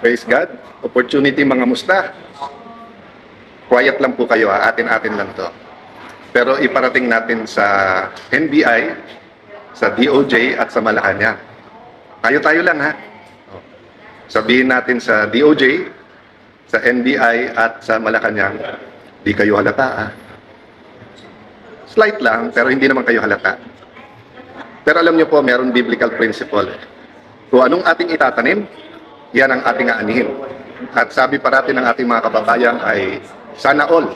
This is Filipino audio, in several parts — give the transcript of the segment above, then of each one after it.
Praise God. Opportunity mga musta. Quiet lang po kayo ha. Atin-atin lang to. Pero iparating natin sa NBI, sa DOJ at sa Malacanang. Tayo-tayo lang ha. Sabihin natin sa DOJ, sa NBI at sa Malacanang, di kayo halata ha. Slight lang, pero hindi naman kayo halata. Pero alam nyo po, meron biblical principle. Kung anong ating itatanim, yan ang ating aanihin. At sabi parati ng ating mga kababayan ay sana all.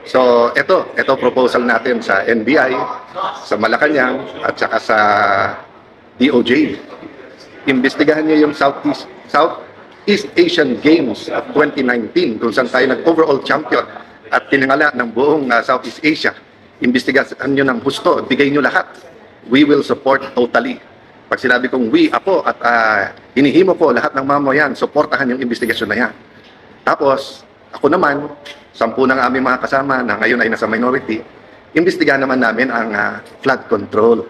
So ito proposal natin sa NBI, sa Malacanang at saka sa DOJ. Imbestigahan niyo yung Southeast Asian Games of 2019 kung saan tayo nag-overall champion at tinangala ng buong Southeast Asia. Imbestigahan niyo ng husto, bigay niyo lahat. We will support totally. Pag sinabi kong we, ako, at hinihimo ko lahat ng mamayan, supportahan yung investigasyon na yan. Tapos, ako naman, 10 ng aming mga kasama na ngayon ay nasa minority, imbestigahan naman namin ang flood control.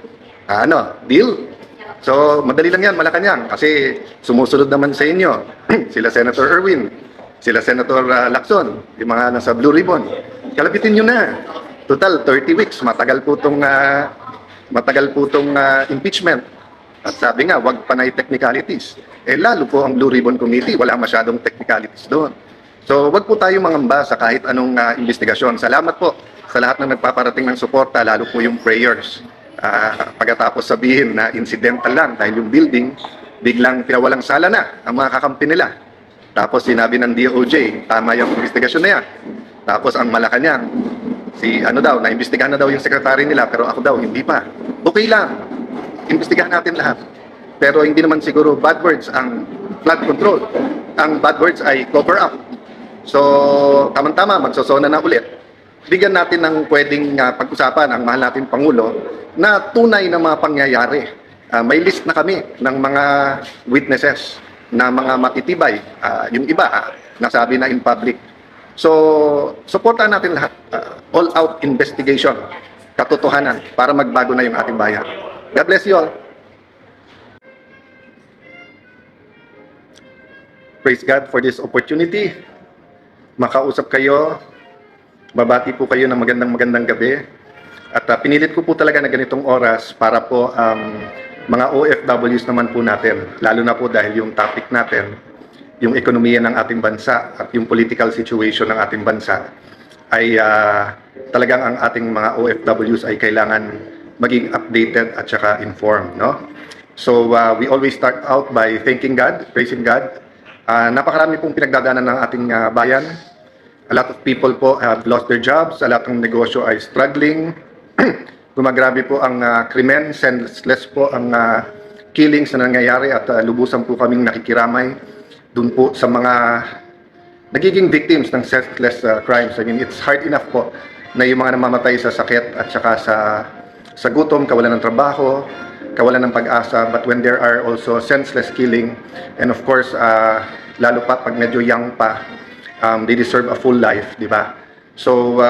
Deal? So, madali lang yan, Malacanang, kasi sumusunod naman sa inyo. Sila Senator Erwin, sila Senator Lacson, yung mga nasa Blue Ribbon. Kalapitin nyo na. Total, 30 weeks, matagal po itong impeachment. At sabi nga, wag panay technicalities. Lalo po ang Blue Ribbon Committee, wala masyadong technicalities doon. So, wag po tayo mangamba sa kahit anong investigasyon. Salamat po sa lahat ng nagpaparating ng suporta, lalo po yung prayers. Pagkatapos sabihin na incidental lang dahil yung building, biglang pinawalang sala na ang mga kakampi nila. Tapos sinabi ng DOJ, tama yung investigasyon na yan. Tapos ang Malacanang, naimbestigahan na daw yung sekretary nila, pero ako daw, hindi pa. Okay lang, imbestigahan natin lahat. Pero hindi naman siguro bad words ang flood control. Ang bad words ay cover up. So, tamang-tama, magsosona na ulit. Bigyan natin ng pwedeng pag-usapan ang mahal natin Pangulo na tunay na mga pangyayari. May list na kami ng mga witnesses na mga matitibay. Yung iba, nasabi na in public. So, supportan natin lahat. All-out investigation, katotohanan, para magbago na yung ating bayan. God bless you all. Praise God for this opportunity. Makausap kayo, babati po kayo ng magandang gabi. At pinilit ko po talaga na ganitong oras para po mga OFWs naman po natin, lalo na po dahil yung topic natin, yung ekonomiya ng ating bansa at yung political situation ng ating bansa, ay talagang ang ating mga OFWs ay kailangan maging updated at saka informed, no? So we always start out by thanking God, praising God. Napakarami pong pinagdadaanan ng ating bayan. A lot of people po have lost their jobs, a lot ng negosyo ay struggling. Gumagrabe po ang krimen, senseless po ang killings na nangyayari at lubusan po kaming nakikiramay dun po sa mga nagiging victims ng senseless crimes. I mean, it's hard enough po na yung mga namamatay sa sakit at saka sa gutom, kawalan ng trabaho, kawalan ng pag-asa, but when there are also senseless killing, and of course, lalo pa pag medyo young pa, they deserve a full life, di ba? So,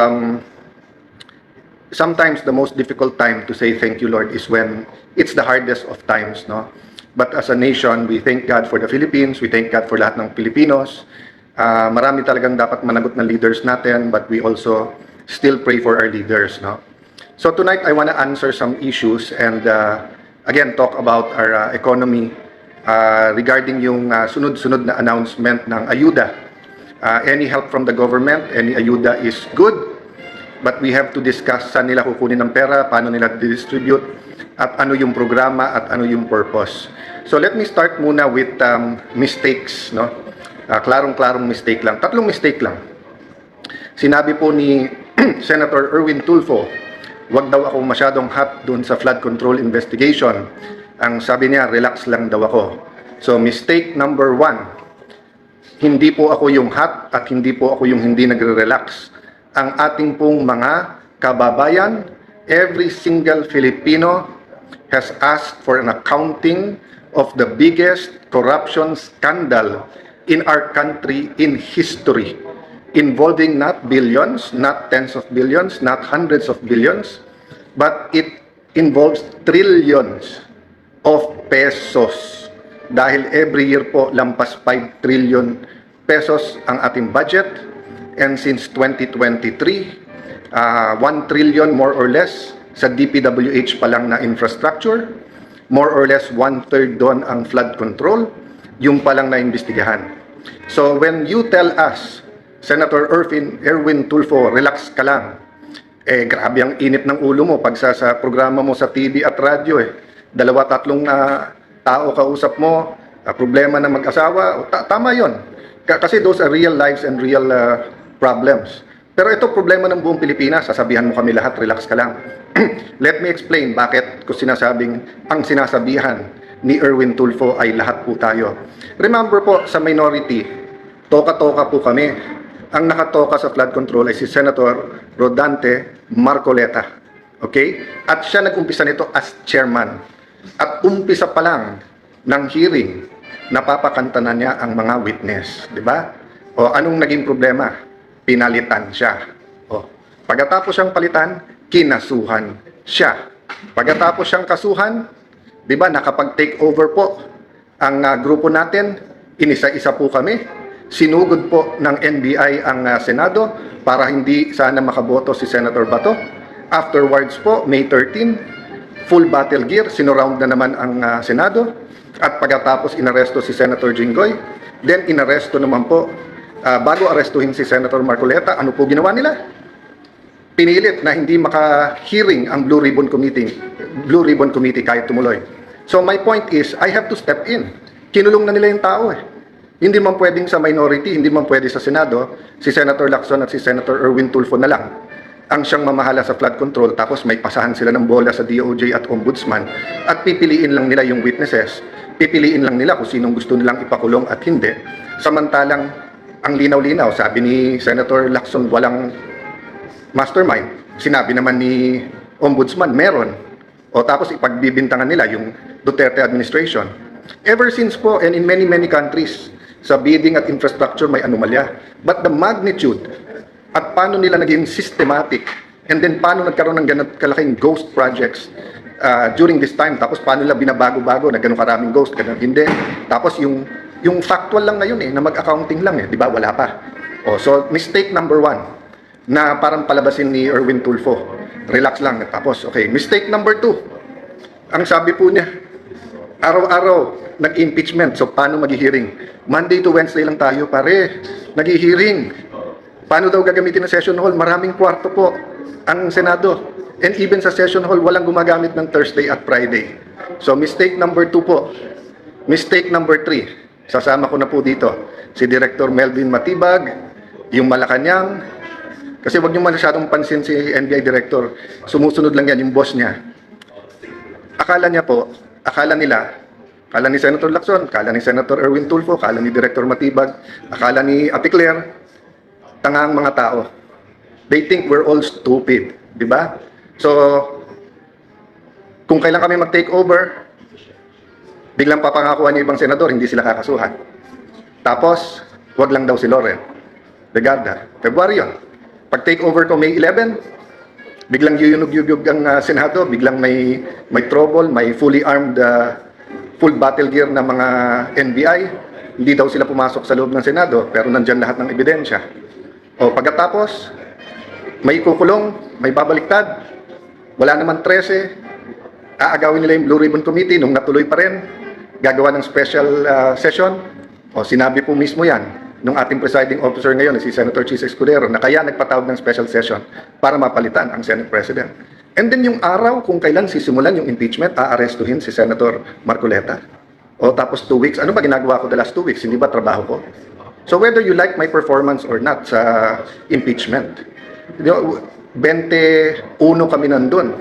sometimes the most difficult time to say thank you, Lord, is when it's the hardest of times, no? But as a nation, we thank God for the Philippines, we thank God for lahat ng Pilipinos. Marami talagang dapat managot na leaders natin, but we also still pray for our leaders, no? So tonight, I want to answer some issues and again, talk about our economy regarding yung sunod-sunod na announcement ng ayuda. Any help from the government, any ayuda is good, but we have to discuss saan nila kukunin ng pera, paano nila distribute, at ano yung programa, at ano yung purpose. So let me start muna with mistakes, no? Klarong-klarong mistake lang. 3 mistake lang. Sinabi po ni Senator Erwin Tulfo, wag daw ako masyadong hot dun sa flood control investigation. Ang sabi niya, relax lang daw ako. So mistake number 1, hindi po ako yung hot at hindi po ako yung hindi nagre-relax. Ang ating pong mga kababayan, every single Filipino has asked for an accounting of the biggest corruption scandal in our country in history, involving not billions, not tens of billions, not hundreds of billions, but it involves trillions of pesos. dahil every year po lampas 5 trillion pesos ang ating budget, and since 2023, 1 trillion more or less sa DPWH pa lang na infrastructure, more or less 1/3 doon ang flood control, yung pa lang na imbestigahan. So when you tell us, Senator Erwin Tulfo, relax ka lang, grabe ang init ng ulo mo pag sa programa mo sa TV at radyo, 2-3 tao kausap mo, problema ng mag-asawa, tama yon. Kasi those are real lives and real problems. Pero ito problema ng buong Pilipinas, sasabihan mo kami lahat, relax ka lang. Let me explain bakit ko sinasabing ang sinasabihan ni Erwin Tulfo ay lahat po tayo. Remember po, sa minority, toka-toka po kami. Ang nakatoka sa flood control ay si Senator Rodante Marcoleta. Okay? At siya nag-umpisa nito as chairman. At umpisa pa lang ng hearing, napapakanta na niya ang mga witness. Di ba? O anong naging problema? Pinalitan siya. O, pagkatapos siyang palitan, kinasuhan siya. Pagkatapos siyang kasuhan, di ba, nakapag-take over po ang grupo natin, inisa-isa po kami, sinugod po ng NBI ang Senado para hindi sana makaboto si Senator Bato. Afterwards po, May 13, full battle gear, sinurround na naman ang Senado, at pagkatapos inaresto si Senator Jinggoy, then inaresto naman po, bago arestuhin si Senator Marcoleta, ano po ginawa nila? Pinilit na hindi maka-hearing ang Blue Ribbon Committee kahit tumuloy. So my point is, I have to step in. Kinulong na nila yung tao Hindi man pwedeng sa minority, hindi man pwede sa Senado, si Senator Lacson at si Senator Erwin Tulfo na lang ang siyang mamahala sa flood control, tapos may pasahan sila ng bola sa DOJ at Ombudsman, at pipiliin lang nila yung witnesses, pipiliin lang nila kung sinong gusto nilang ipakulong at hindi. Samantalang, ang linaw-linaw, sabi ni Senator Lacson, walang mastermind. Sinabi naman ni Ombudsman, meron. O tapos ipagbibintangan nila yung Duterte administration. Ever since po, and in many countries, sa bidding at infrastructure may anomalya. But the magnitude at paano nila naging systematic, and then paano nagkaroon ng ganun kalaking ghost projects during this time, tapos paano nila binabago-bago na ganun karaming ghost, ganun hindi. Tapos yung factual lang ngayon na mag-accounting lang di ba? Wala pa. So mistake number 1 na parang palabasin ni Erwin Tulfo. Relax lang. Tapos okay, mistake number 2. Ang sabi po niya, araw-araw nag-impeachment. So paano mag-hearing? Monday to Wednesday lang tayo, pare. Nag-hearing. Paano daw gagamitin ng session hall? Maraming kwarto po ang Senado. And even sa session hall, walang gumagamit ng Thursday at Friday. So mistake number 2 po. Mistake number 3. Sasama ko na po dito si Director Melvin Matibag, yung Malacanang. Kasi wag niyo masyadong pansin si NBI Director. Sumusunod lang yan yung boss niya. Akala ni Senator Lacson, akala ni Senator Erwin Tulfo, akala ni Director Matibag, akala ni Ate Claire, tangang mga tao. They think we're all stupid, di ba? So, kung kailan kami mag-take over, biglang papangakuan yung ibang senador, hindi sila kakasuhan. Tapos, wag lang daw si Loren. Regarda, February yun. Pag take over ko May 11, biglang yuyunog-yuyug ang Senado, biglang may trouble, may fully armed, full battle gear na mga NBI. Hindi daw sila pumasok sa loob ng Senado, pero nandyan lahat ng ebidensya. O pagkatapos, may kukulong, may babaliktad, wala naman 13, aagawin nila yung Blue Ribbon Committee nung natuloy pa rin, gagawa ng special session. O sinabi po mismo yan nung ating presiding officer ngayon, si Senator Chis Escudero, na kaya nagpatawag ng special session para mapalitan ang Senate President. And then yung araw kung kailan sisimulan yung impeachment, aarestuhin si Senator Marcoleta. O tapos 2 weeks, ano ba ginagawa ko the last 2 weeks? Hindi ba trabaho ko? So whether you like my performance or not sa impeachment, 21 kami nandun.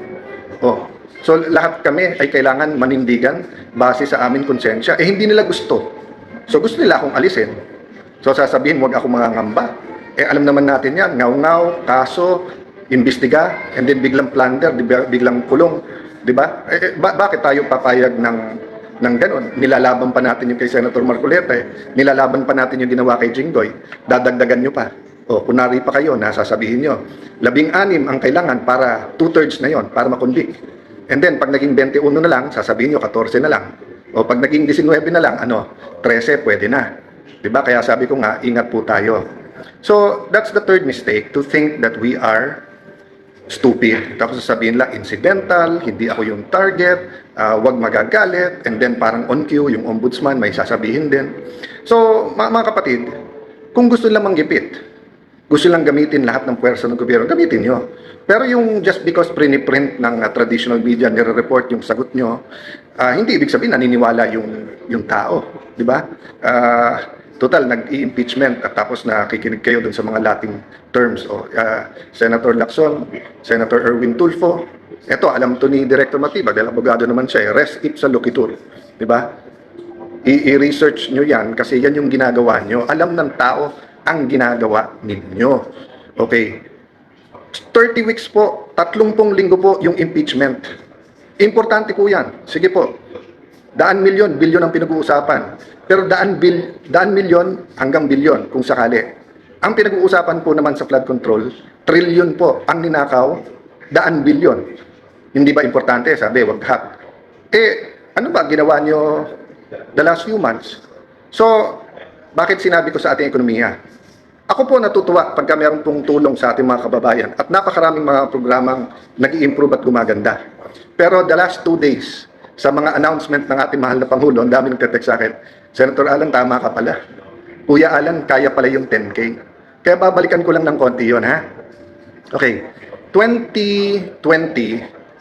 So lahat kami ay kailangan manindigan base sa aming konsensya. Hindi nila gusto. So gusto nila akong alisin. So sasabihin, wag ako mangangamba. Alam naman natin yan, ngaw-ngaw, kaso, imbestiga, and then biglang plunder, biglang kulong. Diba? Bakit tayo papayag ng ganon? Nilalaban pa natin yung kay Senator Marcoleta, nilalaban pa natin yung ginawa kay Jinggoy, dadagdagan nyo pa. Kunwari pa kayo, nasasabihin nyo, 16 ang kailangan para 2/3 na yon para makonvict. And then, pag naging 21 na lang, sasabihin nyo, 14 na lang. O pag naging 19 na lang, 13 pwede na. 'Di ba? Kaya sabi ko nga, ingat po tayo. So, that's the third mistake, to think that we are stupid. Tapos sasabihin lang, incidental, hindi ako yung target, wag magagalit, and then parang on cue, yung ombudsman may sasabihin din. So, mga kapatid, kung gusto lang manggipit, gusto lang gamitin lahat ng puwersa ng gobyerno, gamitin nyo. Pero yung just because print ng traditional media, nire-report yung sagot nyo, hindi ibig sabihin naniniwala yung tao. Di ba? Total, nag-i-impeachment at tapos nakikinig kayo dun sa mga Latin terms. Senator Lacson, Senator Erwin Tulfo. Ito, alam to ni Director Matibag, dahil abogado naman siya, res ipsa loquitur. Di ba? I-research nyo yan kasi yan yung ginagawa nyo. Alam ng tao ang ginagawa ninyo. Okay. 30 weeks po, 30 linggo po yung impeachment. Importante po yan. Sige po. Daan milyon, bilyon ang pinag-uusapan. Pero daan milyon hanggang bilyon kung sakali. Ang pinag-uusapan po naman sa flood control, trilyon po ang ninakaw, daan bilyon. Hindi ba importante? Sabi, wag hack. Ano ba ginawa nyo the last few months? So, bakit sinabi ko sa ating ekonomiya? Ako po natutuwa pagka meron pong tulong sa ating mga kababayan at napakaraming mga programang nag-i-improve at gumaganda. Pero the last 2 days, sa mga announcement ng ating mahal na Pangulo, ang dami nagte-text sa akin, Senator Alan, tama ka pala. Kuya Alan, kaya pala yung 10K. Kaya babalikan ko lang ng konti yun, ha? Okay. 2020,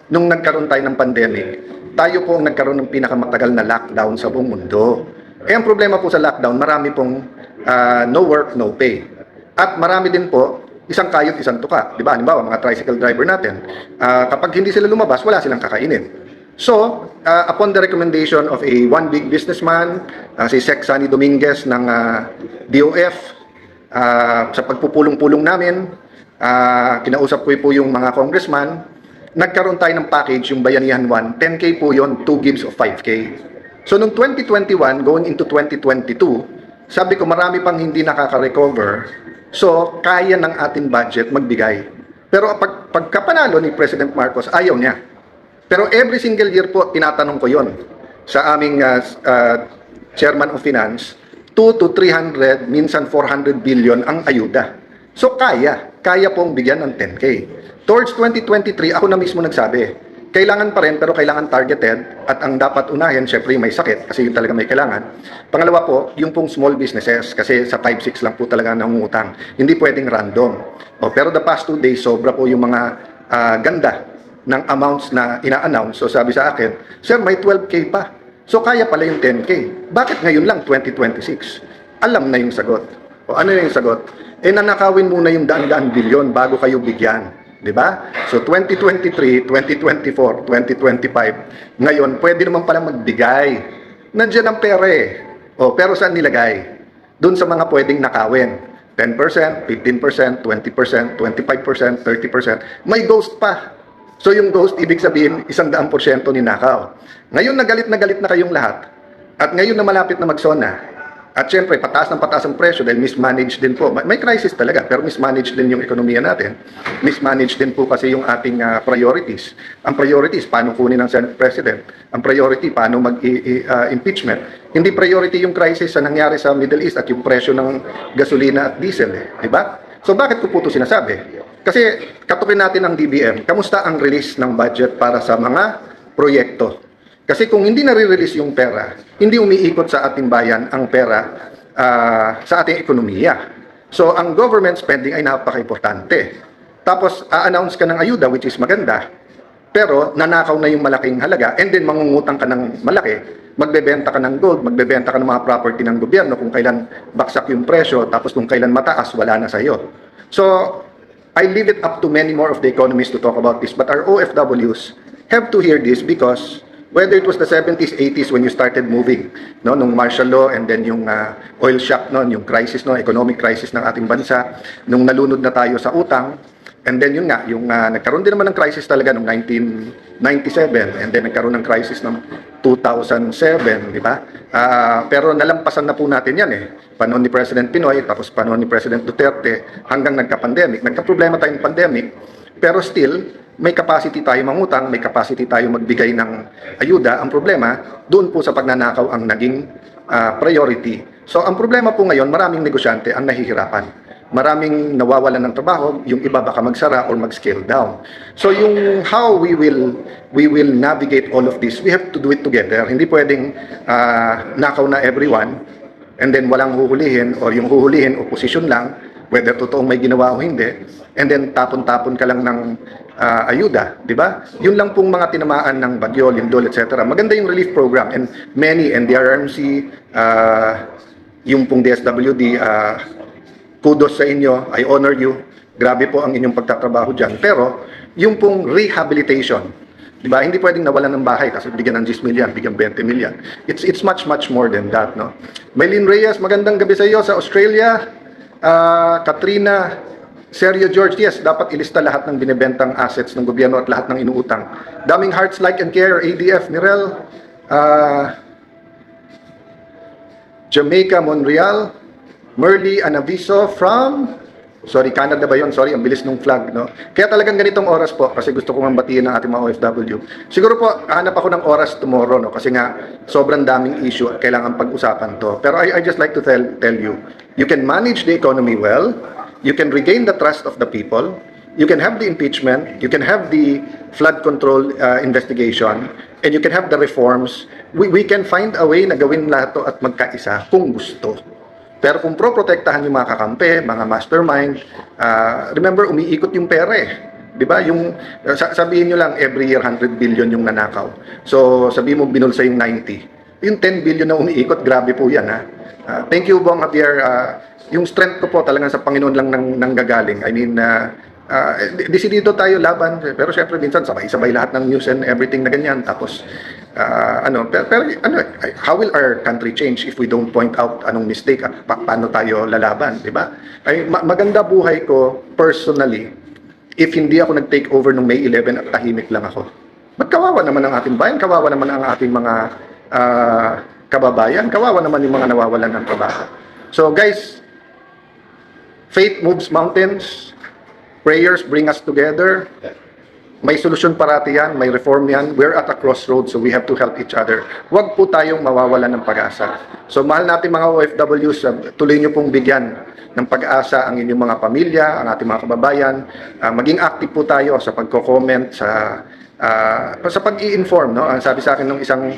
nung nagkaroon tayo ng pandemic, tayo po ang nagkaroon ng pinakamatagal na lockdown sa buong mundo. Ang problema po sa lockdown, marami pong no work, no pay. At marami din po, isang kayod, isang tuka. Di ba? Halimbawa, mga tricycle driver natin, kapag hindi sila lumabas, wala silang kakainin. So, upon the recommendation of one big businessman, si Sec Sunny Dominguez ng DOF, sa pagpupulong-pulong namin, kinausap ko po yung mga congressman, nagkaroon tayo ng package, yung Bayanihan 1, 10K po yon, 2 gives of 5K. So, noong 2021, going into 2022, sabi ko marami pang hindi nakaka-recover, so kaya ng ating budget magbigay. Pero pagkapanalo ni President Marcos, ayaw niya. Pero every single year po, tinatanong ko yon sa aming Chairman of Finance, 2 to 300, minsan 400 billion ang ayuda. So kaya pong bigyan ng 10K. Towards 2023, ako na mismo nagsabi, kailangan pa rin pero kailangan targeted at ang dapat unahin, syempre may sakit kasi yun talaga may kailangan. Pangalawa po, yung pong small businesses kasi sa 5-6 lang po talaga nangungutang. Hindi pwedeng random. Pero the past 2 days, sobra po yung mga ganda ng amounts na ina-announce. So sabi sa akin, sir, may 12K pa. So kaya pala yung 10K. Bakit ngayon lang 2026? Alam na yung sagot. Ano yung sagot? Nanakawin muna yung daan-daan bilyon bago kayo bigyan. Diba? So 2023, 2024, 2025, ngayon pwede naman pala magbigay. Nandiyan ang pera eh. Pero saan nilagay? Doon sa mga pwedeng nakawin. 10%, 15%, 20%, 25%, 30%. May ghost pa. So yung ghost, ibig sabihin, 100% ninakaw. Ngayon na galit na kayong lahat. At ngayon na malapit na magsona. At syempre, pataas ang presyo dahil mismanaged din po. May crisis talaga, pero mismanaged din yung ekonomiya natin. Mismanaged din po kasi yung ating priorities. Ang priorities, paano kunin ng Senate President? Ang priority, paano mag-impeachment? Hindi priority yung crisis na nangyari sa Middle East at yung presyo ng gasolina at diesel. Diba? So bakit ko po ito sinasabi? Kasi katukin natin ang DBM. Kamusta ang release ng budget para sa mga proyekto? Kasi kung hindi nare-release yung pera, hindi umiikot sa ating bayan ang pera sa ating ekonomiya. So, ang government spending ay napaka-importante. Tapos, a-announce ka ng ayuda, which is maganda, pero nanakaw na yung malaking halaga, and then mangungutang ka ng malaki, magbebenta ka ng gold, magbebenta ka ng mga property ng gobyerno, kung kailan baksak yung presyo, tapos kung kailan mataas, wala na sa'yo. So, I leave it up to many more of the economists to talk about this, but our OFWs have to hear this because whether it was the 70s, 80s when you started moving, no, nung martial law and then yung oil shock noon, yung crisis no, economic crisis ng ating bansa, nung nalunod na tayo sa utang, and then yun nga, yung nagkaroon din naman ng crisis talaga noong 1997 and then nagkaroon ng crisis ng 2007, di ba? Pero nalampasan na po natin yan eh. Panahon ni President Pinoy, tapos panahon ni President Duterte, hanggang nagka-pandemic. Nagka-problema tayong pandemic, pero still, may capacity tayo mangutang, may capacity tayo magbigay ng ayuda. Ang problema, doon po sa pagnanakaw ang naging priority. So ang problema po ngayon, maraming negosyante ang nahihirapan. Maraming nawawalan ng trabaho, yung iba baka magsara or mag-scale down. So yung how we will navigate all of this, we have to do it together. Hindi pwedeng nakaw na everyone and then walang huhulihin or yung huhulihin opposition lang, whether totoong may ginawa o hindi, and then tapon-tapon ka lang ng ayuda, di ba? Yun lang pong mga tinamaan ng bagyo, lindol, etc. Maganda yung relief program and many NDRRMC, yung pong DSWD, kudos sa inyo, I honor you. Grabe po ang inyong pagtatrabaho dyan. Pero, yung pong rehabilitation, di ba? Hindi pwedeng nawalan ng bahay kasi bigyan ng 10 million, bigyan 20 million. It's much more than that, no? Maylene Reyes, magandang gabi sa iyo sa Australia. Katrina, Sergio George, yes, dapat ilista lahat ng binibentang assets ng gobyerno at lahat ng inuutang. Daming Hearts Like and Care, ADF, Mirel, Jamaica, Monreal, Merly Anaviso from, sorry, Canada ba yun? Sorry, ang bilis nung flag, no? Kaya talagang ganitong oras po, kasi gusto ko batiin ng ating mga OFW. Siguro po, hanap ako ng oras tomorrow, no? Kasi nga, sobrang daming issue at kailangan pag-usapan to. Pero I just like to tell you, you can manage the economy well, you can regain the trust of the people, you can have the impeachment, you can have the flood control investigation, and you can have the reforms. We can find a way na gawin lahat to at magkaisa kung gusto. Pero kung pro-protektahan yung mga kakampi, mga mastermind, remember, umiikot yung pera eh. Di ba? Yung, sabihin nyo lang, every year 100 billion yung nanakaw. So, sabihin mo, binulsa yung 90. Yung 10 billion na umiikot, grabe po yan, ha? Thank you, Bong Javier. Yung strength ko po talagang sa Panginoon lang nanggagaling. I mean, desidido tayo laban. Pero syempre, minsan, sabay-sabay lahat ng news and everything na ganyan. Tapos, how will our country change if we don't point out anong mistake at paano tayo lalaban, di ba? Ay maganda buhay ko personally if hindi ako nag-take over nung May 11 at tahimik lang ako. Magkawawa naman ang ating bayan, kawawa naman ang ating mga kababayan, kawawa naman yung mga nawawalan ng trabaho. So guys, faith moves mountains, prayers bring us together. May solusyon parati yan, may reform yan. We're at a crossroads, so we have to help each other. Huwag po tayong mawawalan ng pag-asa. So mahal natin mga OFWs, tuloy nyo pong bigyan ng pag-asa ang inyong mga pamilya, ang ating mga kababayan. Maging active po tayo sa pagko-comment, sa pag-i-inform. No? Sabi sa akin ng isang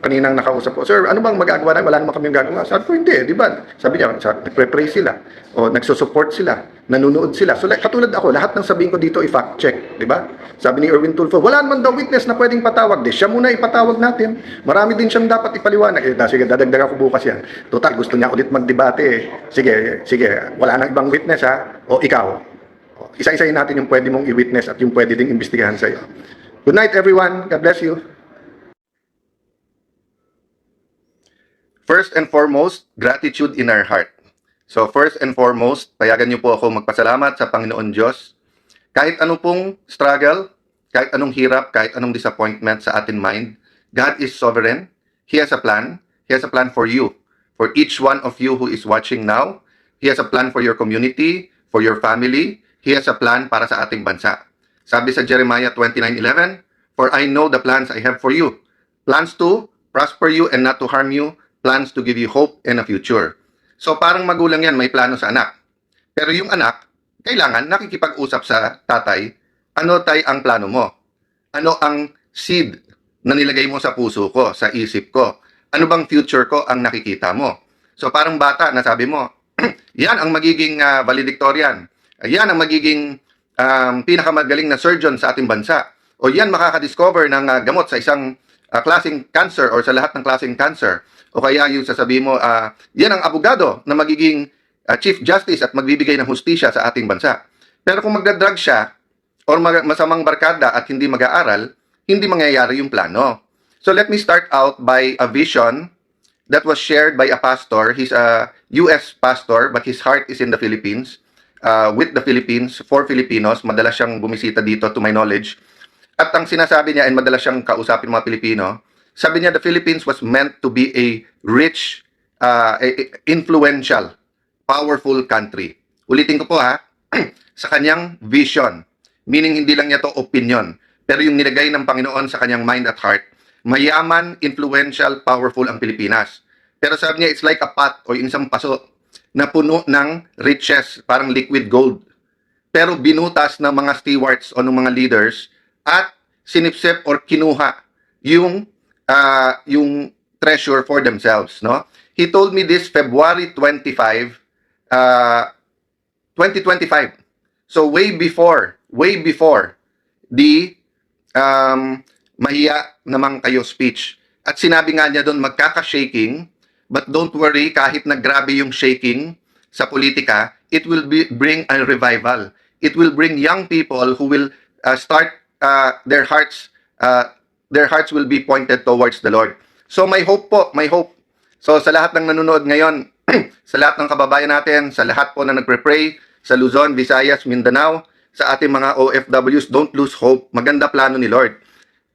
kaninang nakausap ko, sir, ano bang magagawa na? Wala naman kami gagawa. Sabi ko, hindi, di ba? Sabi niya, nagpre-pray sila, o nagsusupport sila, nanunood sila. So, katulad ako, lahat ng sabihin ko dito, i-fact check, di ba? Sabi ni Erwin Tulfo, wala naman daw witness na pwedeng patawag. Siya muna ipatawag natin. Marami din siyang dapat ipaliwanag. Sige, dadagdag ako bukas yan. Total, gusto niya ulit magdebate. Sige, wala nang ibang witness, ha? O ikaw. Isa-isayin natin yung pwede mong i-witness at yung pwede ding imbestigahan sa'yo. Good night, everyone. God bless you. First and foremost, gratitude in our heart. So first and foremost, payagan niyo po ako magpasalamat sa Panginoon Diyos. Kahit anong pong struggle, kahit anong hirap, kahit anong disappointment sa atin mind, God is sovereign. He has a plan. He has a plan for you. For each one of you who is watching now, He has a plan for your community, for your family. He has a plan para sa ating bansa. Sabi sa Jeremiah 29:11, for I know the plans I have for you. Plans to prosper you and not to harm you. Plans to give you hope and a future. So parang magulang yan, may plano sa anak. Pero yung anak, kailangan nakikipag-usap sa tatay, ano tay ang plano mo? Ano ang seed na nilagay mo sa puso ko, sa isip ko? Ano bang future ko ang nakikita mo? So parang bata na sabi mo, yan ang magiging valedictorian. Yan ang magiging pinakamagaling na surgeon sa ating bansa. O yan makakadiscover ng gamot sa isang klaseng cancer or sa lahat ng klaseng cancer. O kaya yung sasabihin mo, yan ang abogado na magiging Chief Justice at magbibigay ng hustisya sa ating bansa. Pero kung magdadrug siya or masamang barkada at hindi mag-aaral, hindi mangyayari yung plano. So let me start out by a vision that was shared by a pastor. He's a US pastor but his heart is in the Philippines. With the Philippines, for Filipinos. Madalas siyang bumisita dito to my knowledge. At ang sinasabi niya, and madalas siyang kausapin mga Pilipino, sabi niya, the Philippines was meant to be a rich, influential, powerful country. Ulitin ko po ha, sa kanyang vision. Meaning hindi lang niya to opinion, pero yung nilagay ng Panginoon sa kanyang mind at heart. Mayaman, influential, powerful ang Pilipinas. Pero sabi niya, it's like a pot o yung isang paso na puno ng riches, parang liquid gold. Pero binutas ng mga stewards o ng mga leaders at sinipsip or kinuha yung treasure for themselves, no? He told me this February 25, 2025. So way before the mahiya namang kayo speech. At sinabi nga niya doon, magkaka-shaking, but don't worry, kahit na grabe yung shaking sa politika, it will bring a revival. It will bring young people who will start their hearts will be pointed towards the Lord. So may hope po, may hope. So sa lahat ng nanonood ngayon, sa lahat ng kababayan natin, sa lahat po na nagpre-pray, sa Luzon, Visayas, Mindanao, sa ating mga OFWs, don't lose hope. Maganda plano ni Lord.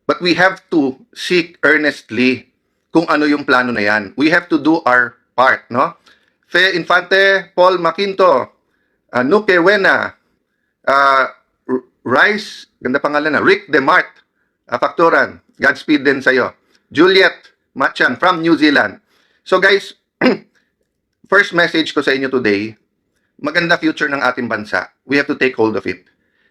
But we have to seek earnestly kung ano yung plano na yan. We have to do our part, no? Fe Infante, Paul Maquinto, Nuke Wena, Rice, ganda pangalan na, Rick Demart, Factoran, Godspeed din sa'yo. Juliet Machan from New Zealand. So guys, first message ko sa inyo today, maganda future ng ating bansa. We have to take hold of it.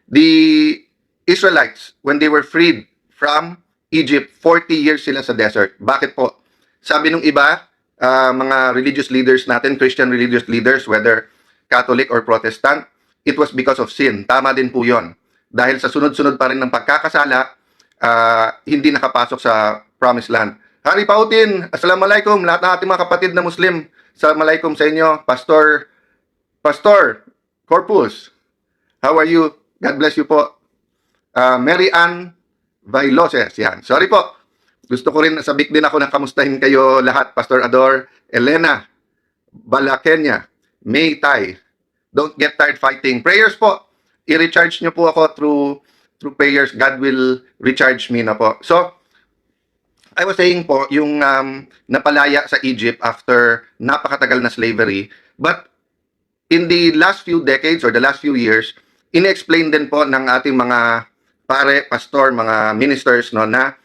The Israelites, when they were freed from Egypt, 40 years sila sa desert. Bakit po? Sabi nung iba, mga religious leaders natin, Christian religious leaders, whether Catholic or Protestant, it was because of sin. Tama din po yon. Dahil sa sunod-sunod pa rin ng pagkakasala, hindi nakapasok sa Promised Land. Hari Pautin, Assalamualaikum, lahat ng ating mga kapatid na Muslim. Assalamualaikum sa inyo, Pastor Corpus. How are you? God bless you po. Mary Ann Vailoses, yan. Sorry po. Gusto ko rin, sabik din ako na kamustahin kayo lahat. Pastor Ador, Elena Balakenya, May Tai. Don't get tired fighting. Prayers po. I-recharge nyo po ako through prayers. God will recharge me na po. So, I was saying po, yung napalaya sa Egypt after napakatagal na slavery. But in the last few decades or the last few years, in-explain din po ng ating mga pare, pastor, mga ministers, no, na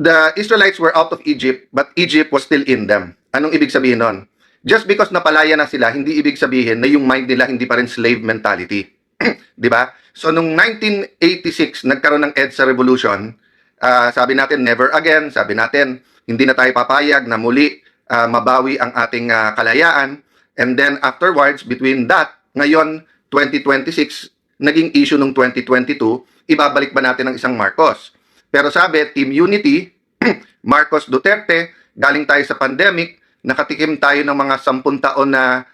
the Israelites were out of Egypt, but Egypt was still in them. Anong ibig sabihin nun? Just because napalaya na sila, hindi ibig sabihin na yung mind nila hindi pa rin slave mentality. Di ba? So, nung 1986, nagkaroon ng EDSA Revolution, sabi natin, never again. Sabi natin, hindi na tayo papayag na muli mabawi ang ating kalayaan. And then afterwards, between that, ngayon, 2026, naging issue nung 2022, ibabalik ba natin ang isang Marcos? Pero sabi, Team Unity, Marcos Duterte, galing tayo sa pandemic, nakatikim tayo ng mga 10 taon na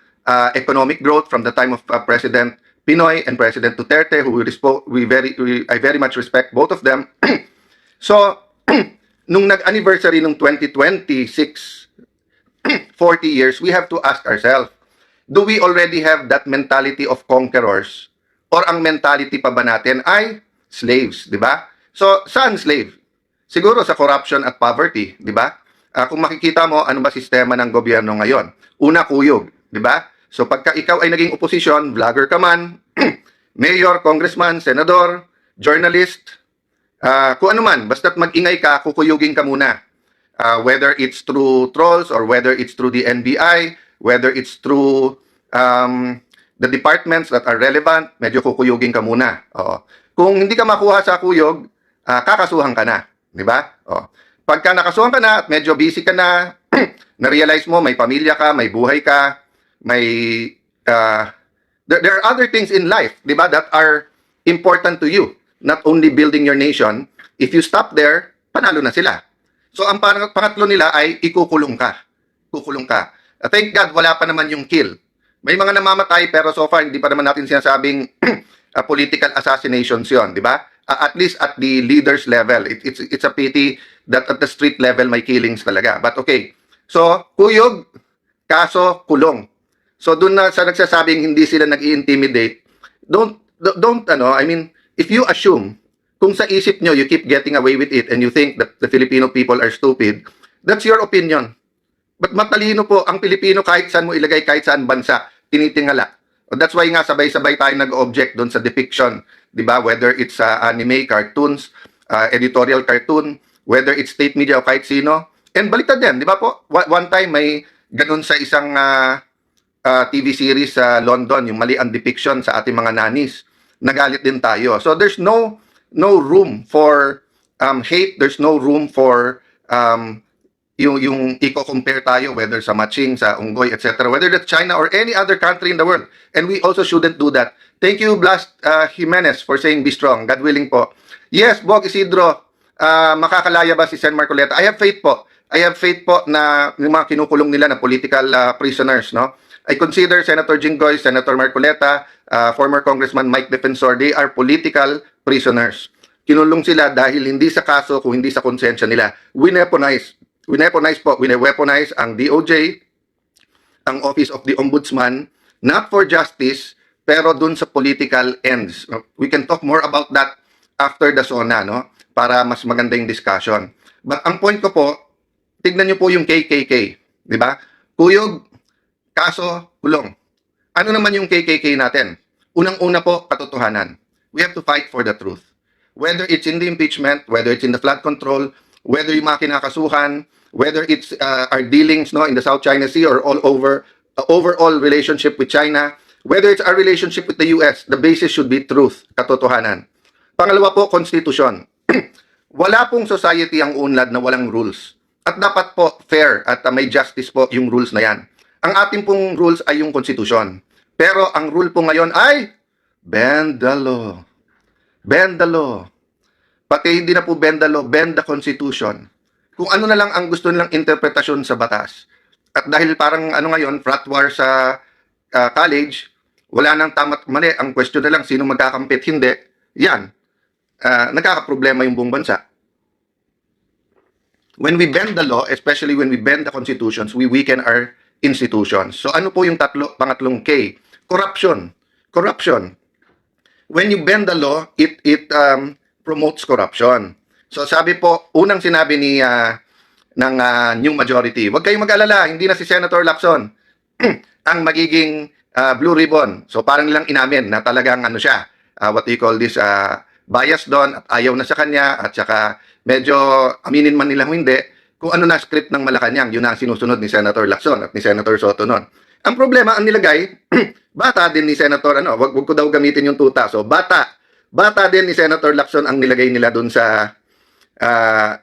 economic growth from the time of President Pinoy and President Duterte, who I very much respect both of them. So, nung nag-anniversary nung 2026, 40 years, we have to ask ourselves, do we already have that mentality of conquerors? Or ang mentality pa ba natin ay slaves, di ba? So, saan slave? Siguro sa corruption at poverty, di ba? Kung makikita mo, ano ba sistema ng gobyerno ngayon? Una, kuyog, di ba? So, pagka ikaw ay naging oposisyon, vlogger ka man, mayor, congressman, senador, journalist, kung ano man, basta't mag-ingay ka, kukuyugin ka muna. Whether it's through trolls or whether it's through the NBI, whether it's through the departments that are relevant, medyo kukuyugin ka muna. Oo. Kung hindi ka makuha sa kuyog, kakasuhan ka na. Di ba? Oo. Pagka nakasuhan ka na at medyo busy ka na, na-realize mo may pamilya ka, may buhay ka, may... there are other things in life, di ba, that are important to you. Not only building your nation. If you stop there, panalo na sila. So, ang pangatlo nila ay ikukulong ka. Kukulong ka. Thank God, wala pa naman yung kill. May mga namamatay pero so far hindi pa naman natin sinasabing political assassinations yon, di ba? At least at the leaders level. It's a pity that at the street level may killings talaga. But okay. So, kuyog, kaso, kulong. So, dun na sa nagsasabing hindi sila nag-i-intimidate, don't, I mean, if you assume, kung sa isip nyo, you keep getting away with it and you think that the Filipino people are stupid, that's your opinion. But matalino po ang Pilipino kahit saan mo ilagay, kahit saan bansa, tinitingala. That's why nga sabay-sabay tayo nag-object doon sa depiction, 'di ba? Whether it's anime, cartoons, editorial cartoon, whether it's state media o kahit sino. And baliktad din, 'di ba po? One time may ganun sa isang TV series sa London, yung mali ang depiction sa ating mga nanis. Nagalit din tayo. So there's no room for hate, there's no room for yung i-compare tayo whether sa Matching, sa Unggoy, etc. Whether that's China or any other country in the world. And we also shouldn't do that. Thank you, Blas Jimenez, for saying be strong. God willing po. Yes, Bog Isidro, makakalaya ba si Sen Marcoleta? I have faith po. I have faith po na yung mga kinukulong nila na political prisoners, no? I consider Senator Jinggoy, Senator Marcoleta, former Congressman Mike Defensor, they are political prisoners. Kinulong sila dahil hindi sa kaso, kung hindi sa konsensya nila. Weaponize ang DOJ, ang Office of the Ombudsman, not for justice, pero dun sa political ends. We can talk more about that after the SONA, no? Para mas maganda yung discussion. But ang point ko po, tignan nyo po yung KKK, di ba? Kuyog, kaso, kulong. Ano naman yung KKK natin? Unang-una po, katotohanan. We have to fight for the truth. Whether it's in the impeachment, whether it's in the flood control, whether yung mga kinakasuhan, whether it's our dealings, no, in the South China Sea or all over, overall relationship with China, whether it's our relationship with the US, the basis should be truth, katotohanan. Pangalawa po, konstitusyon. Wala pong society ang unlad na walang rules. At dapat po fair at may justice po yung rules na yan. Ang ating pong rules ay yung konstitusyon. Pero ang rule po ngayon ay bend the law. Bend the law. Pati hindi na po bend the law, bend the constitution. Kung ano na lang ang gusto nilang interpretasyon sa batas. At dahil parang ano ngayon, frat war sa college, wala nang tama't mali. Ang question na lang, sino magkakampit, hindi. Yan. Nagkakaproblema yung buong bansa. When we bend the law, especially when we bend the constitutions, we weaken our institutions. So ano po yung pangatlong K? Corruption. Corruption. When you bend the law, it promotes corruption. So sabi po, unang sinabi ni ng new majority, huwag kayong mag-alala, hindi na si Senator Lacson ang magiging blue ribbon. So parang nilang inamin na talagang ano siya, what do you call this, bias doon at ayaw na sa kanya at saka medyo aminin man nilang hindi, kung ano na script ng Malacanang, yun ang sinusunod ni Senator Lacson at ni Senator Soto noon. Ang problema, ang nilagay, bata din ni Senator, wag ko daw gamitin yung tuta. So, bata din ni Senator Lacson ang nilagay nila dun sa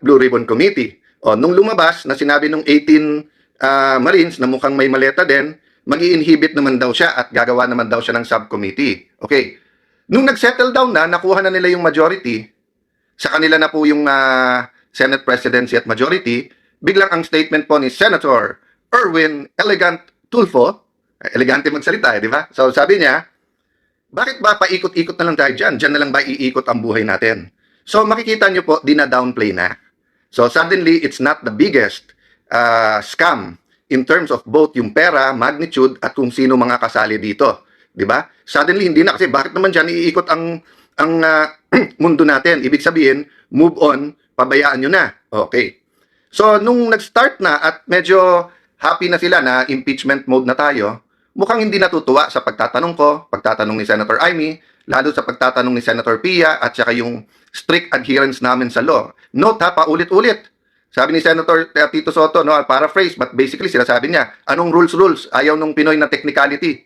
Blue Ribbon Committee. O, nung lumabas, na sinabi nung 18 Marines na mukhang may maleta din, mag-i-inhibit naman daw siya at gagawa naman daw siya ng subcommittee. Okay. Nung nag-settle down na, nakuha na nila yung majority, sa kanila na po yung Senate presidency at majority, biglang ang statement po ni Senator Erwin Elegant Tulfo, elegante magsalita, di ba? So sabi niya, bakit ba paikot-ikot na lang tayo dyan? Dyan na lang ba iikot ang buhay natin? So makikita nyo po, dina-downplay na. So suddenly, it's not the biggest scam in terms of both yung pera, magnitude, at kung sino mga kasali dito. Di ba? Suddenly, hindi na kasi bakit naman dyan iikot ang mundo natin? Ibig sabihin, move on, pabayaan nyo na. Okay. So, nung nag-start na at medyo happy na sila na impeachment mode na tayo, mukhang hindi natutuwa sa pagtatanong ko, pagtatanong ni Senator Amy, lalo sa pagtatanong ni Senator Pia, at saka yung strict adherence namin sa law. Note ha, paulit-ulit. Sabi ni Senator Tito Soto, no, paraphrase, but basically sinasabi niya, anong rules? Ayaw nung Pinoy na technicality.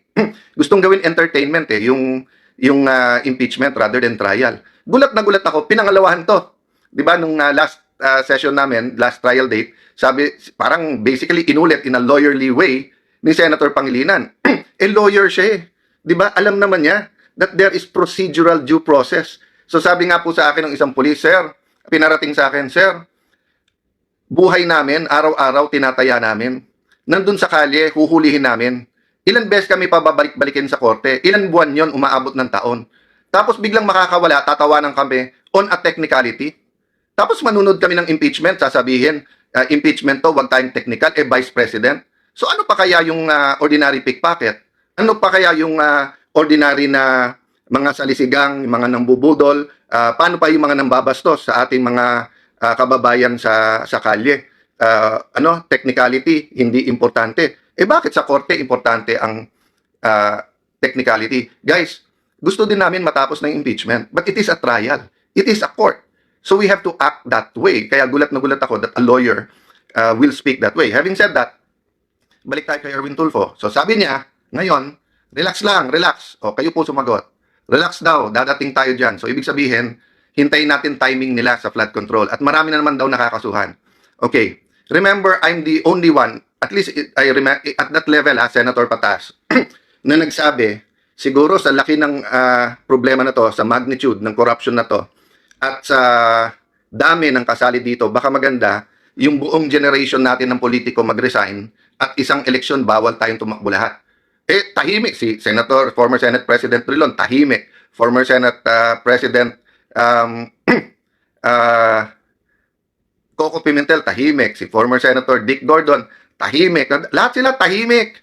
Gustong gawin entertainment yung impeachment rather than trial. Gulat na gulat ako, pinangalawahan to. 'Di ba nung last session namin, last trial date, sabi parang basically inulit in a lawyerly way ni Senator Pangilinan. Lawyer siya eh. 'Di ba? Alam naman niya that there is procedural due process. So sabi nga po sa akin ng isang pulis, sir, pinarating sa akin, sir, buhay namin, araw-araw tinataya namin. Nandun sa kalye, huhulihin namin. Ilan beses kami pababalik-balikin sa korte? Ilan buwan yon umaabot ng taon? Tapos biglang makakawala, tatawanan kami on a technicality. Tapos manunod kami ng impeachment, sasabihin, impeachment to, wag tayong technical, Vice President. So ano pa kaya yung ordinary pickpocket? Ano pa kaya yung ordinary na mga salisigang, mga nambubudol? Paano pa yung mga nambabastos sa ating mga kababayan sa kalye? Technicality, hindi importante. Bakit sa korte importante ang technicality. Guys, gusto din namin matapos ng impeachment, but it is a trial. It is a court. So we have to act that way. Kaya gulat na gulat ako that a lawyer will speak that way. Having said that, balik tayo kay Erwin Tulfo. So sabi niya, ngayon, relax lang, relax. O, kayo po sumagot. Relax daw, dadating tayo dyan. So ibig sabihin, hintayin natin timing nila sa flood control. At marami na naman daw nakakasuhan. Okay, remember, I'm the only one, at least I remember, at that level, Senator Patas, na nagsabi, siguro sa laki ng problema na to, sa magnitude ng corruption na to, at sa dami ng kasali dito, baka maganda yung buong generation natin ng politiko mag-resign at isang eleksyon bawal tayong tumakbo lahat. Eh, tahimik si Senator, former Senate President Trilon, tahimik. Former Senate President Coco Pimentel, tahimik. Si former Senator Dick Gordon, tahimik. Lahat sila tahimik.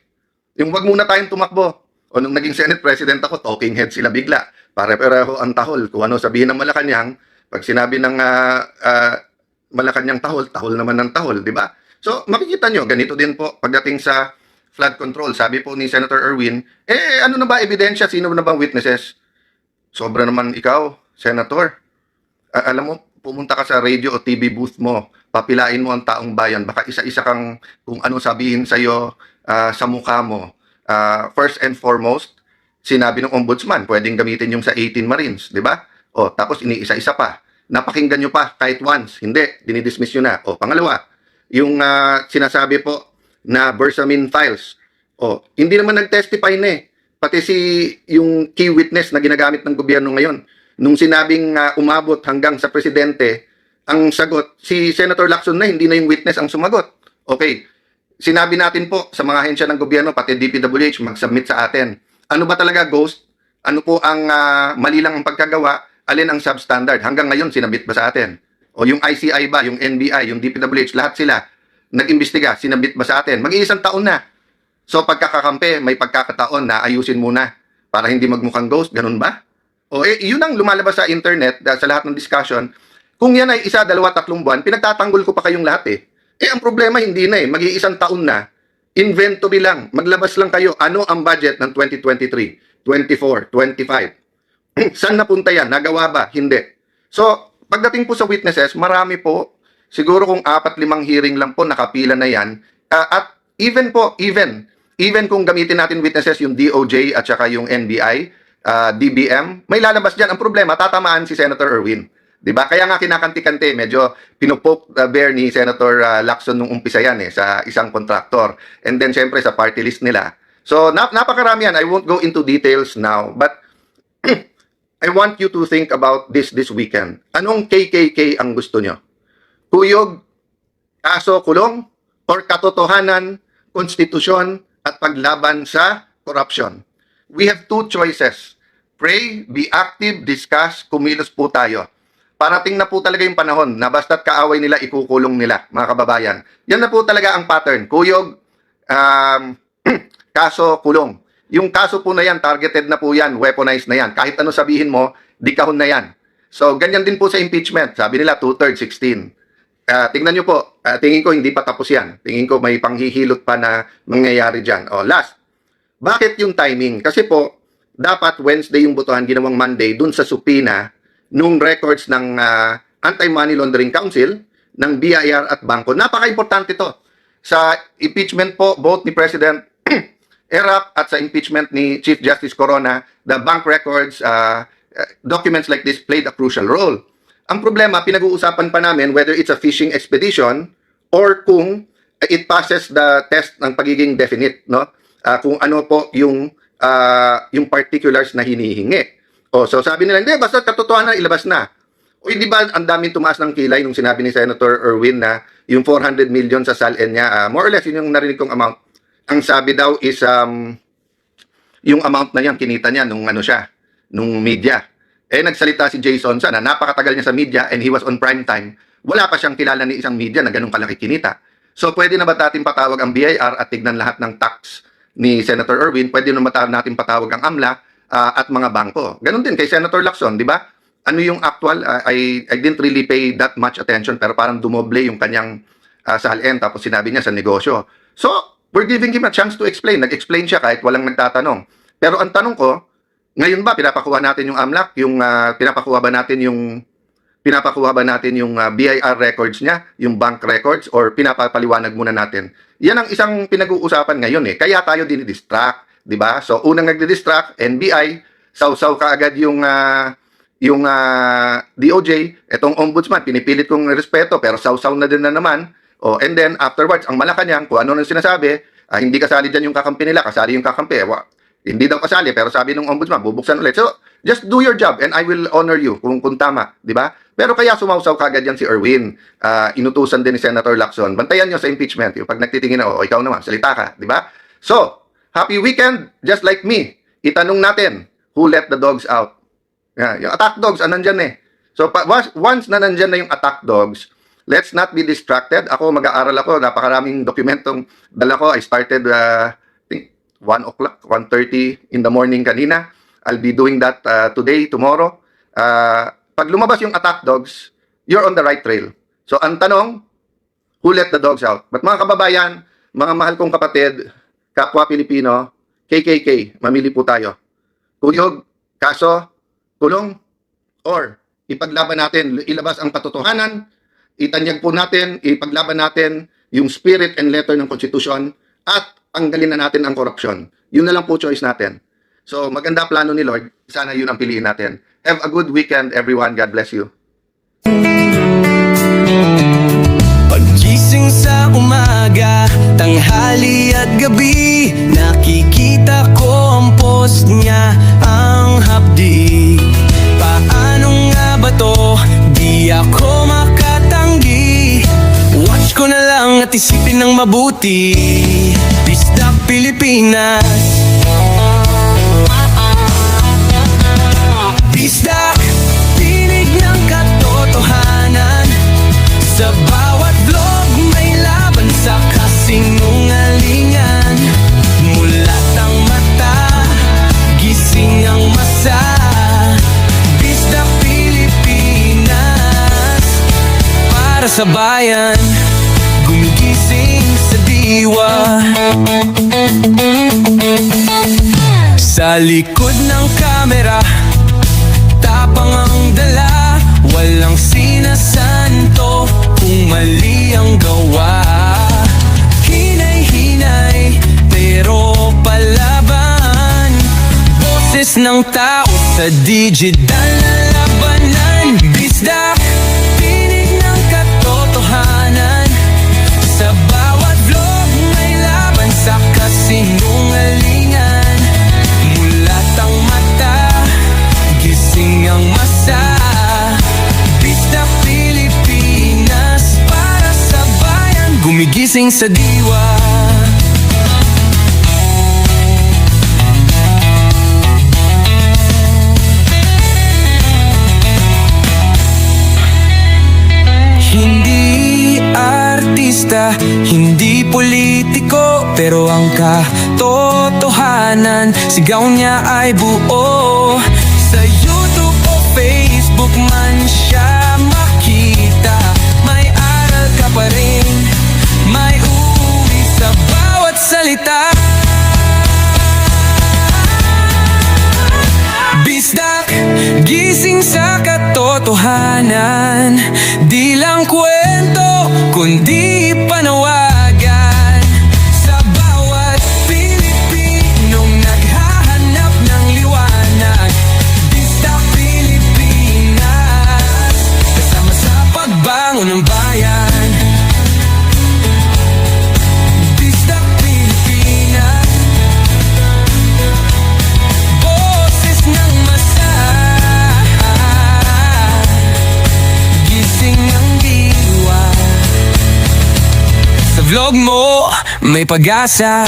Yung wag muna tayong tumakbo. O nung naging Senate President ako, talking head sila bigla. Pare-pareho ang tahol. Kung ano sabihin ng Malacanang, pag sinabi ng Malacanang tahol, tahol naman ng tahol, di ba? So, makikita nyo, ganito din po pagdating sa flood control. Sabi po ni Senator Erwin, ano na ba ebidensya? Sino na bang witnesses? Sobra naman ikaw, Senator. Alam mo, pumunta ka sa radio o TV booth mo, papilain mo ang taong bayan, baka isa-isa kang kung ano sabihin sa'yo sa mukha mo. First and foremost, sinabi ng ombudsman, pwedeng gamitin yung sa 18 Marines, di ba? O, tapos iniisa-isa pa. Napakinggan nyo pa kahit once. Hindi, dinidismiss nyo na. O, pangalawa, yung sinasabi po na Bersamin files. O, hindi naman nag-testify na eh. Pati yung key witness na ginagamit ng gobyerno ngayon. Nung sinabing umabot hanggang sa presidente, ang sagot, si Senator Lacson na, hindi na yung witness ang sumagot. Okay, sinabi natin po sa mga ahensya ng gobyerno, pati DPWH, mag-submit sa atin. Ano ba talaga, Ghost? Ano po ang mali lang ang pagkagawa? Alin ang substandard? Hanggang ngayon, sinabit ba sa atin? O yung ICI ba, yung NBI, yung DPWH, lahat sila nag-imbestiga, sinabit ba sa atin? Mag-iisang taon na. So pagkakakampi, may pagkakataon na ayusin muna para hindi magmukhang ghost, ganun ba? O yun ang lumalabas sa internet sa lahat ng discussion. Kung yan ay 1, 2, 3 buwan, pinagtatanggol ko pa kayong lahat eh. Ang problema hindi na eh, mag-iisang taon na. Inventory lang, maglabas lang kayo. Ano ang budget ng 2023, 24, 25? Saan napunta yan? Nagawa ba? Hindi. So, pagdating po sa witnesses, marami po, siguro kung 4-5 hearing lang po, nakapila na yan. At even kung gamitin natin witnesses yung DOJ at saka yung NBI, DBM, may lalabas dyan. Ang problema, tatamaan si Senator Erwin. Diba? Kaya nga kinakanti-kanti, medyo pinupoke bear ni Senator Lacson nung umpisa yan sa isang kontraktor. And then, syempre, sa party list nila. So, napakarami yan. I won't go into details now. But, I want you to think about this weekend. Anong KKK ang gusto nyo? Kuyog, kaso kulong, or katotohanan, konstitusyon, at paglaban sa corruption? We have 2 choices. Pray, be active, discuss, kumilos po tayo. Parating na po talaga yung panahon na basta't kaaway nila, ikukulong nila, mga kababayan. Yan na po talaga ang pattern. Kuyog, kaso, kulong. Yung kaso po na yan, targeted na po yan, weaponized na yan. Kahit ano sabihin mo, dikahon na yan. So, ganyan din po sa impeachment. Sabi nila, 2/3, 16. Tingnan nyo po, tingin ko hindi pa tapos yan. Tingin ko may panghihilot pa na mangyayari dyan. Last, bakit yung timing? Kasi po, dapat Wednesday yung botohan, ginawang Monday, dun sa supina, nung records ng Anti-Money Laundering Council, ng BIR at Bangko. Napaka-importante to. Sa impeachment po, both ni President Erap at sa impeachment ni Chief Justice Corona, the bank records, documents like this played a crucial role. Ang problema, pinag-uusapan pa namin whether it's a fishing expedition or kung it passes the test ng pagiging definite, no? Kung ano po yung particulars na hinihingi. So sabi nila, hindi, basta katotohanan, ilabas na. O di ba ang daming tumaas ng kilay nung sinabi ni Senator Erwin na yung 400 million sa SALN niya, more or less yun yung narinig kong amount. Ang sabi daw is yung amount na yan, kinita niya nung nung media. Nagsalita si Jason na napakatagal niya sa media and he was on prime time. Wala pa siyang kilala ni isang media na ganun kalaki kinita. So pwede na ba natin patawag ang BIR at tignan lahat ng tax ni Senator Erwin? Pwede na ba natin patawag ang AMLA at mga bangko? Ganun din kay Senator Lacson, di ba? Ano yung actual? I didn't really pay that much attention pero parang dumoble yung kanyang SALN tapos sinabi niya sa negosyo. So, we're giving him a chance to explain. Nag-explain siya kahit walang nagtatanong. Pero ang tanong ko, ngayon ba pinapakuha natin yung AMLAC, yung pinapakuha ba natin yung BIR records niya, yung bank records, or pinapapaliwanag muna natin? Yan ang isang pinag-uusapan ngayon eh. Kaya tayo dinidistract, di ba? So unang nagdi-distract, NBI, sausaw ka agad yung DOJ, etong ombudsman, pinipilit kong respeto pero sausaw na din na naman. Oh, and then afterwards, ang Malacanang, kung ano nang sinasabi, hindi kasali dyan yung kakampi nila, kasali yung kakampi. Hindi daw kasali, pero sabi ng ombudsman, bubuksan ulit. So, just do your job and I will honor you kung tama, di ba? Pero kaya sumausaw kagad yan si Erwin. Inutusan din ni Senator Lacson. Bantayan nyo sa impeachment. Yung pag nagtitingin na, ikaw naman, salita ka, di ba? So, happy weekend, just like me. Itanong natin, who let the dogs out? Yung attack dogs, nandyan eh. So, once na nandyan na yung attack dogs, let's not be distracted. Ako, mag-aaral ako. Napakaraming dokumentong dala ko. I started, I think, 1 o'clock, 1:30 in the morning kanina. I'll be doing that today, tomorrow. Pag lumabas yung attack dogs, you're on the right trail. So, ang tanong, who let the dogs out? But mga kababayan, mga mahal kong kapatid, kapwa Pilipino, KKK, mamili po tayo. Kuyog, kaso, kulong, or ipaglaban natin, ilabas ang katotohanan, itanyag po natin, ipaglaban natin yung spirit and letter ng Constitution, at tanggalin na natin ang korupsyon. Yun na lang po choice natin. So, maganda plano ni Lord. Sana yun ang piliin natin. Have a good weekend, everyone. God bless you. Paggising sa umaga, tanghali at gabi, nakikita ko ang post niya, ang hapdi. Paano nga ba to? Di ako makatanggi. Watch ko na lang at isipin ng mabuti. Bisdak Pilipinas. Bisdak, tinig ng katotohanan. Sa bawat vlog may laban sa kasinungalingan. Mulat ang mata, gising ang masa. Bisdak Pilipinas, para sa bayan, gumigising sa diwa. Sa likod ng kamera, tapang ang dala, walang sinasanto kung mali ang gawa. Hinay-hinay, pero palaban. Boses ng tao sa digital na labanan. Bisdak, tinig ng katotohanan. Sa bawat vlog may laban sa kasinungalingan. Mulat ang mata, gising ang masa. Bisdak Pilipinas, para sa bayan, gumigising sa diwa. Hindi artista, hindi politiko, pero ang katotohanan, sigaw niya ay buo. Sa YouTube o Facebook man siya makita, may aral ka pa rin, may uwi sa bawat salita. Bisdak, gising sa katotohanan. Di lang kwento, kundi panawagan. Sa bawat Pilipinong naghahanap ng liwanag. Bisdak Pilipinas, kasama sa pagbangon ng bayan. Bisdak Pilipinas, boses ng masa. Gising ang diwa. Sa vlog mo, may pag-asa.